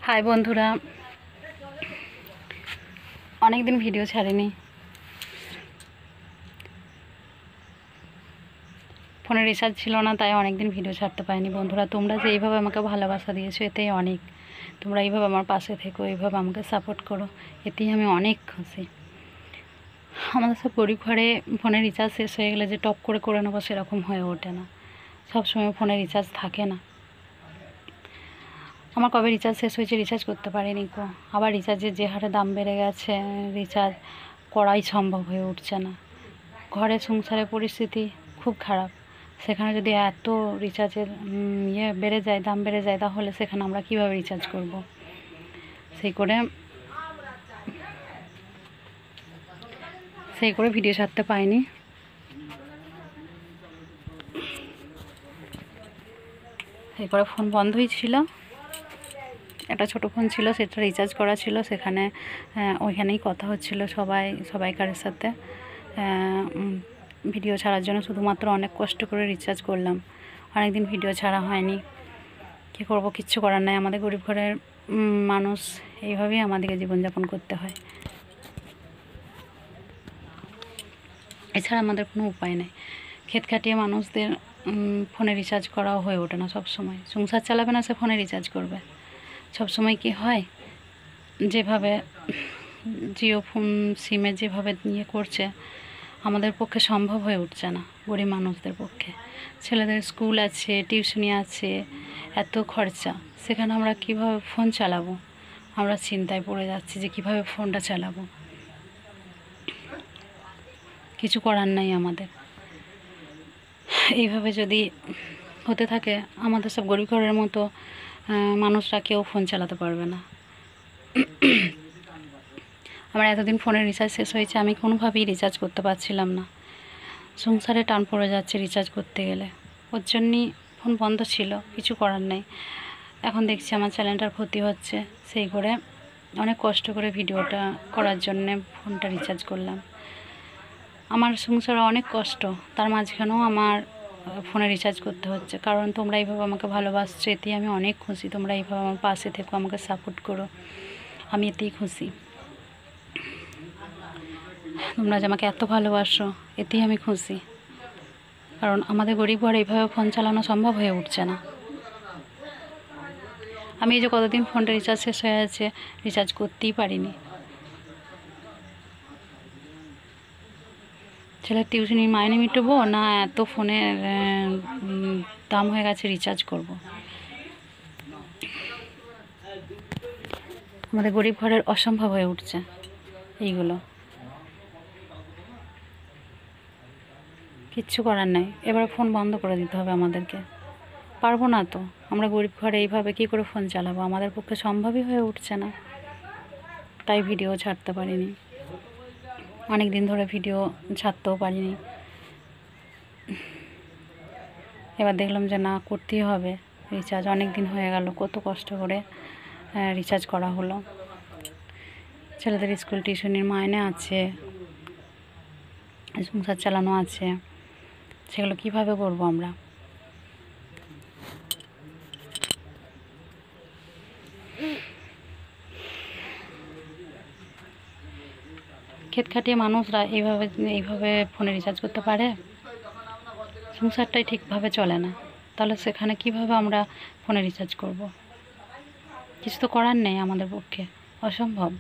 High বন্ধুরা, অনেক দিন ভিডিও ছাড়িনি। ফোনে রিচার্জ ছিল না, তাই অনেক দিন ভিডিও ছাড়তে পারিনি। বন্ধুরা, তোমরা যে এইভাবে আমাকে ভালোবাসা দিয়েছো এতেই অনেক। তোমরা এইভাবে আমার পাশে থেকো, এইভাবে আমাকে সাপোর্ট করো, এতেই আমি অনেক খুশি। আমাদের সব গরিব ঘরে ফোনে রিচার্জ শেষ হয়ে গেলে যে টপ করে নেবো সেরকম হয়ে ওঠে না। সবসময় ফোনে রিচার্জ থাকে না। আমার কবে রিচার্জ শেষ হয়েছে রিচার্জ করতে পারিনি গো। আবার রিচার্জের যে হারে দাম বেড়ে গেছে, রিচার্জ করাই সম্ভব হয়ে উঠছে না। ঘরে সংসারের পরিস্থিতি খুব খারাপ, সেখানে যদি এত রিচার্জের বেড়ে যায়, দাম বেড়ে যায়, তাহলে সেখানে আমরা কিভাবে রিচার্জ করব? সেই করে ভিডিও ছাড়তে পাইনি। সেই করে ফোন বন্ধই ছিল। একটা ছোটো ফোন ছিল, সেটা রিচার্জ করা ছিল, সেখানে ওইখানেই কথা হচ্ছিল সবাইকারের সাথে। ভিডিও ছাড়ার জন্য শুধুমাত্র অনেক কষ্ট করে রিচার্জ করলাম। অনেক দিন ভিডিও ছাড়া হয়নি। কী করব, কিচ্ছু করার নাই। আমাদের গরিব ঘরের মানুষ, এইভাবেই আমাদেরকে জীবনযাপন করতে হয়। এছাড়া আমাদের কোনো উপায় নেই। ক্ষেত খাটিয়ে মানুষদের ফোনে রিচার্জ করাও হয়ে ওঠে না। সব সময় সংসার চালাবে না, সে ফোনে রিচার্জ করবে। সব সময় কি হয়, যেভাবে জিও ফোন সিমে যেভাবে করছে, আমাদের পক্ষে সম্ভব হয়ে উঠছে না। গরিব মানুষদের পক্ষে ছেলেদের স্কুল আছে, টিউশনি আছে, এত খরচা, সেখানে আমরা কিভাবে ফোন চালাবো? আমরা চিন্তায় পড়ে যাচ্ছি যে কিভাবে ফোনটা চালাবো। কিছু করার নাই আমাদের। এইভাবে যদি হতে থাকে, আমাদের সব গরিব ঘরের মতো মানুষরা কেউ ফোন চালাতে পারবে না। আমার এতদিন ফোনের রিচার্জ শেষ হয়েছে, আমি কোনোভাবেই রিচার্জ করতে পারছিলাম না। সংসারে টান পড়ে যাচ্ছে রিচার্জ করতে গেলে। ওর জন্যই ফোন বন্ধ ছিল, কিছু করার নেই। এখন দেখছি আমার চ্যানেলটার ক্ষতি হচ্ছে, সেই করে অনেক কষ্ট করে ভিডিওটা করার জন্যে ফোনটা রিচার্জ করলাম। আমার সংসারে অনেক কষ্ট, তার মাঝখানেও আমার ফোনে রিচার্জ করতে হচ্ছে। কারণ তোমরা এইভাবে আমাকে ভালোবাসছো, এতেই আমি অনেক খুশি। তোমরা এইভাবে আমার পাশে থেকো, আমাকে সাপোর্ট করো, আমি এতেই খুশি। তোমরা যে আমাকে এত ভালোবাসো, এতেই আমি খুশি। কারণ আমাদের গরিব ঘরে এইভাবে ফোন চালানো সম্ভব হয়ে উঠছে না। আমি এই যে কতদিন ফোনটা রিচার্জ শেষ হয়ে আছে, রিচার্জ করতেই পারিনি। ছেলের টিউশনি মাইনে মিটবো না এত ফোনের দাম হয়ে গেছে রিচার্জ করব? আমাদের গরিব ঘরের অসম্ভব হয়ে উঠছে এইগুলো। কিচ্ছু করার নাই, এবার ফোন বন্ধ করে দিতে হবে আমাদেরকে। পারবো না তো, আমরা গরিব ঘরে এইভাবে কী করে ফোন চালাবো? আমাদের পক্ষে সম্ভবই হয়ে উঠছে না, তাই ভিডিও ছাড়তে পারিনি। অনেক দিন ধরে ভিডিও ছাড়তেও পারিনি। এবার দেখলাম যে না, করতেই হবে রিচার্জ। অনেক দিন হয়ে গেল, কত কষ্ট করে রিচার্জ করা হলো। ছেলেদের স্কুল টিউশনির মাইনে আছে, সংসার চালানো আছে, সেগুলো কিভাবে করবো আমরা? ক্ষেত খাটিয়ে মানুষরা এইভাবে ফোনে রিচার্জ করতে পারে? সংসারটাই ঠিকভাবে চলে না, তাহলে সেখানে কিভাবে আমরা ফোনে রিচার্জ করব? কিছু তো করার নেই আমাদের পক্ষে, অসম্ভব।